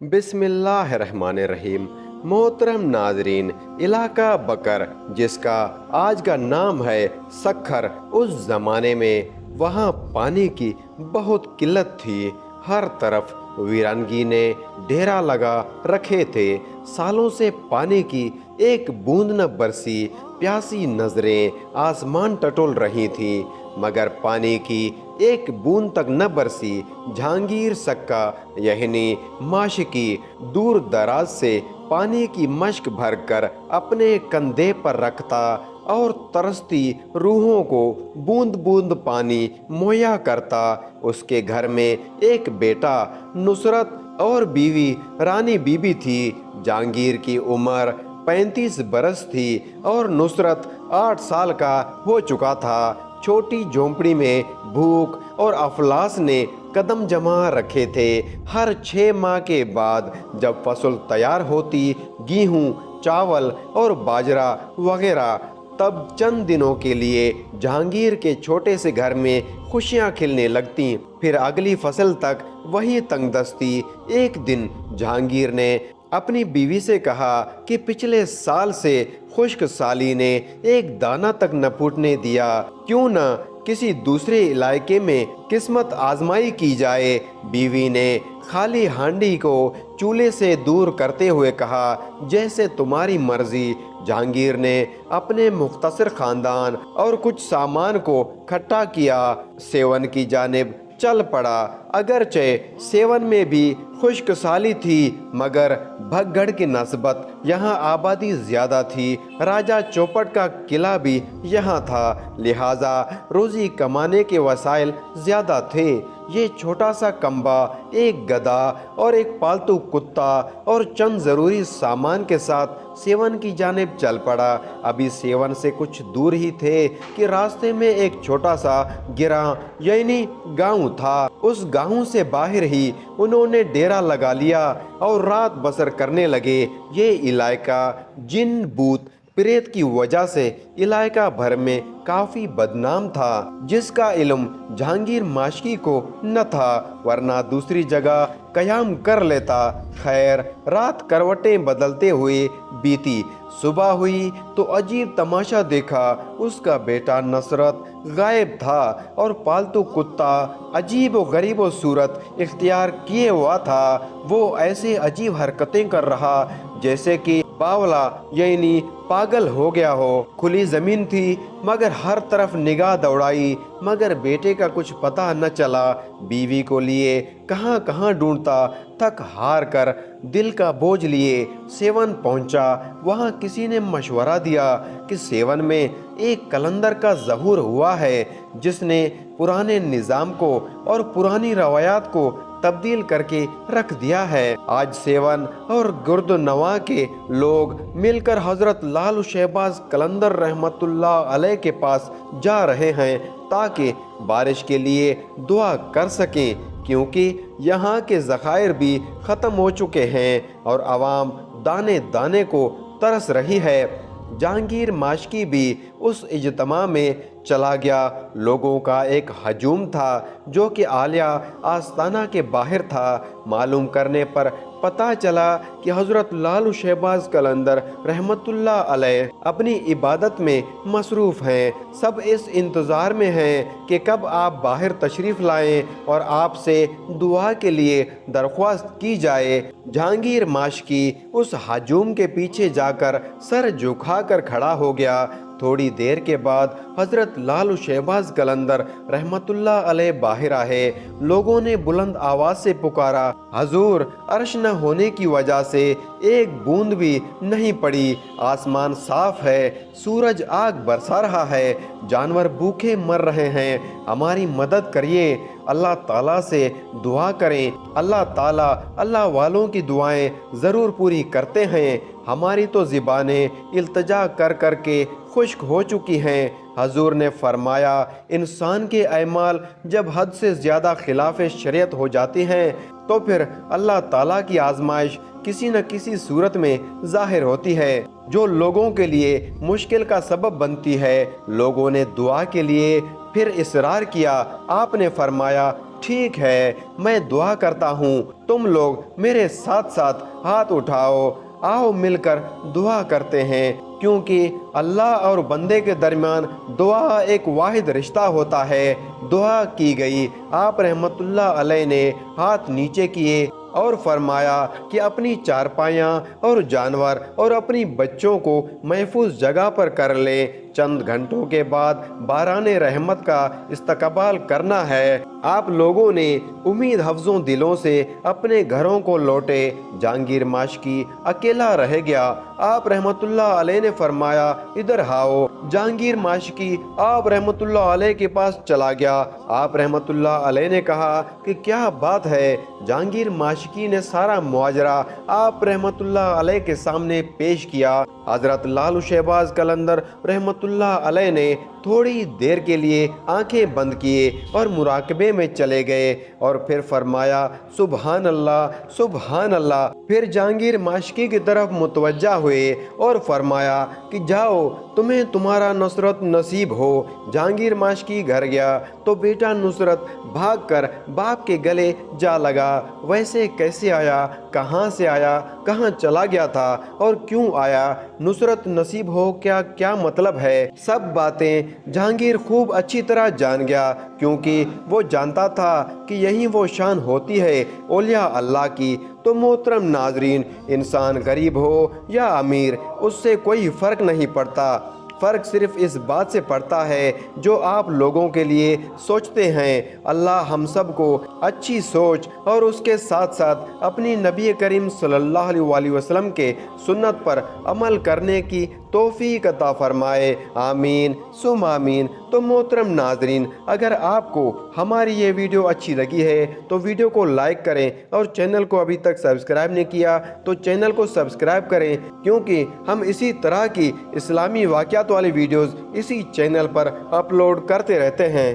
بسم اللہ الرحمن الرحیم۔ محترم ناظرین، علاقہ بکر جس کا آج کا نام ہے سکھر، اس زمانے میں وہاں پانی کی بہت قلت تھی۔ ہر طرف ویرانگی نے ڈیرا لگا رکھے تھے۔ سالوں سے پانی کی ایک بوند نہ برسی، پیاسی نظریں آسمان ٹٹول رہی تھیں، مگر پانی کی ایک بوند تک نہ برسی۔ جہانگیر سکا یعنی معاشقی دور دراز سے پانی کی مشک بھر کر اپنے کندھے پر رکھتا اور ترستی روحوں کو بوند بوند پانی مہیا کرتا۔ اس کے گھر میں ایک بیٹا نصرت اور بیوی رانی بی بی تھی۔ جہانگیر کی عمر 35 برس تھی اور نصرت 8 سال کا ہو چکا تھا۔ چھوٹی جھونپڑی میں بھوک اور افلاس نے قدم جما رکھے تھے۔ ہر 6 ماہ کے بعد جب فصل تیار ہوتی، گیہوں، چاول اور باجرہ وغیرہ، تب چند دنوں کے لیے جہانگیر کے چھوٹے سے گھر میں خوشیاں کھلنے لگتیں۔ پھر اگلی فصل تک وہی تنگ دستی۔ ایک دن جہانگیر نے اپنی بیوی سے کہا کہ پچھلے سال سے خشک سالی نے ایک دانہ تک نہ پھوٹنے دیا، کیوں نہ کسی دوسرے علاقے میں قسمت آزمائی کی جائے۔ بیوی نے خالی ہانڈی کو چولہے سے دور کرتے ہوئے کہا، جیسے تمہاری مرضی۔ جہانگیر نے اپنے مختصر خاندان اور کچھ سامان کو کھٹا کیا، سیون کی جانب چل پڑا۔ اگرچہ سیون میں بھی خشک سالی تھی، مگر بھگڑ کی نسبت یہاں آبادی زیادہ تھی۔ راجہ چوپٹ کا قلعہ بھی یہاں تھا، لہٰذا روزی کمانے کے وسائل زیادہ تھے۔ یہ چھوٹا سا کمبا ایک گدھا اور ایک پالتو کتا اور چند ضروری سامان کے ساتھ سیون کی جانب چل پڑا۔ ابھی سیون سے کچھ دور ہی تھے کہ راستے میں ایک چھوٹا سا گراں یعنی گاؤں تھا۔ اس گاؤں سے باہر ہی انہوں نے ڈیرا لگا لیا اور رات بسر کرنے لگے۔ یہ علاقہ جن بھوت پریت کی وجہ سے علاقہ بھر میں کافی بدنام تھا، جس کا علم جہانگیر معاشقی کو نہ تھا، ورنہ دوسری جگہ قیام کر لیتا۔ خیر، رات کروٹیں بدلتے ہوئے بیتی۔ صبح ہوئی تو عجیب تماشا دیکھا۔ اس کا بیٹا نصرت غائب تھا اور پالتو کتا عجیب و غریب و صورت اختیار کیے ہوا تھا۔ وہ ایسے عجیب حرکتیں کر رہا جیسے کہ باولا یعنی پاگل ہو گیا ہو۔ کھلی زمین تھی، مگر ہر طرف نگاہ دوڑائی، مگر بیٹے کا کچھ پتہ نہ چلا۔ بیوی کو لیے کہاں کہاں ڈھونڈتا، تھک ہار کر دل کا بوجھ لیے سیون پہنچا۔ وہاں کسی نے مشورہ دیا کہ سیون میں ایک قلندر کا ظہور ہوا ہے، جس نے پرانے نظام کو اور پرانی روایات کو تبدیل کر کے رکھ دیا ہے۔ آج سیون اور گرد نواح کے لوگ مل کر حضرت لالو شہباز قلندر رحمت اللہ علیہ کے پاس جا رہے ہیں تاکہ بارش کے لیے دعا کر سکیں، کیونکہ یہاں کے ذخائر بھی ختم ہو چکے ہیں اور عوام دانے دانے کو ترس رہی ہے۔ جہانگیر معاشقی بھی اس اجتماع میں چلا گیا۔ لوگوں کا ایک ہجوم تھا جو کہ عالیہ آستانہ کے باہر تھا۔ معلوم کرنے پر پتہ چلا کہ حضرت لالو شہباز قلندر رحمت اللہ علیہ اپنی عبادت میں مصروف ہیں۔ سب اس انتظار میں ہیں کہ کب آپ باہر تشریف لائیں اور آپ سے دعا کے لیے درخواست کی جائے۔ جہانگیر معاشقی اس ہجوم کے پیچھے جا کر سر جھکا کر کھڑا ہو گیا۔ تھوڑی دیر کے بعد حضرت لالو شہباز قلندر رحمت اللہ علیہ باہر آئے۔ لوگوں نے بلند آواز سے پکارا، حضور! عرش نہ ہونے کی وجہ سے ایک بوند بھی نہیں پڑی۔ آسمان صاف ہے، سورج آگ برسا رہا ہے، جانور بھوکے مر رہے ہیں، ہماری مدد کریے۔ اللہ تعالیٰ سے دعا کریں، اللہ تعالیٰ اللہ والوں کی دعائیں ضرور پوری کرتے ہیں۔ ہماری تو زبانیں التجا کر کر کے خشک ہو چکی ہیں۔ حضور نے فرمایا، انسان کے اعمال جب حد سے زیادہ خلاف شریعت ہو جاتے ہیں تو پھر اللہ تعالیٰ کی آزمائش کسی نہ کسی صورت میں ظاہر ہوتی ہے، جو لوگوں کے لیے مشکل کا سبب بنتی ہے۔ لوگوں نے دعا کے لیے پھر اصرار کیا۔ آپ نے فرمایا، ٹھیک ہے، میں دعا کرتا ہوں، تم لوگ میرے ساتھ ساتھ ہاتھ اٹھاؤ، آؤ مل کر دعا کرتے ہیں، کیونکہ اللہ اور بندے کے درمیان دعا ایک واحد رشتہ ہوتا ہے۔ دعا کی گئی۔ آپ رحمت اللہ علیہ نے ہاتھ نیچے کیے اور فرمایا کہ اپنی چارپائیاں اور جانور اور اپنی بچوں کو محفوظ جگہ پر کر لیں۔ چند گھنٹوں کے بعد باران رحمت کا استقبال کرنا ہے۔ آپ لوگوں نے امید افزوں دلوں سے اپنے گھروں کو لوٹے۔ جہانگیر ماشکی اکیلا رہ گیا۔ آپ رحمت اللہ علیہ نے فرمایا ادھر آؤ۔ جہانگیر ماشکی آپ رحمت اللہ علیہ کے پاس چلا گیا۔ آپ رحمت اللہ علیہ نے کہا کہ کیا بات ہے؟ جہانگیر ماشکی نے سارا ماجرا آپ رحمت اللہ علیہ کے سامنے پیش کیا۔ حضرت لالو شہباز قلندر رحمت اللہ علیہ نے تھوڑی دیر کے لیے آنکھیں بند کیے اور مراقبے میں چلے گئے، اور پھر فرمایا سبحان اللہ سبحان اللہ۔ پھر جہانگیر ماشکی کی طرف متوجہ ہوئے اور فرمایا کہ جاؤ، تمہیں تمہارا نصرت نصیب ہو۔ جہانگیر ماشکی گھر گیا تو بیٹا نصرت بھاگ کر باپ کے گلے جا لگا۔ ویسے کیسے آیا، کہاں سے آیا، کہاں چلا گیا تھا اور کیوں آیا؟ نصرت نصیب ہو کیا مطلب ہے؟ سب باتیں جہانگیر خوب اچھی طرح جان گیا، کیونکہ وہ جانتا تھا کہ یہی وہ شان ہوتی ہے اولیاء اللہ کی۔ تو محترم ناظرین، انسان غریب ہو یا امیر، اس سے کوئی فرق نہیں پڑتا۔ فرق صرف اس بات سے پڑتا ہے جو آپ لوگوں کے لیے سوچتے ہیں۔ اللہ ہم سب کو اچھی سوچ اور اس کے ساتھ ساتھ اپنی نبی کریم صلی اللہ علیہ وسلم کے سنت پر عمل کرنے کی توفیق عطا فرمائے، آمین ثم آمین۔ تو محترم ناظرین، اگر آپ کو ہماری یہ ویڈیو اچھی لگی ہے تو ویڈیو کو لائک کریں، اور چینل کو ابھی تک سبسکرائب نہیں کیا تو چینل کو سبسکرائب کریں، کیونکہ ہم اسی طرح کی اسلامی واقعات والی ویڈیوز اسی چینل پر اپلوڈ کرتے رہتے ہیں۔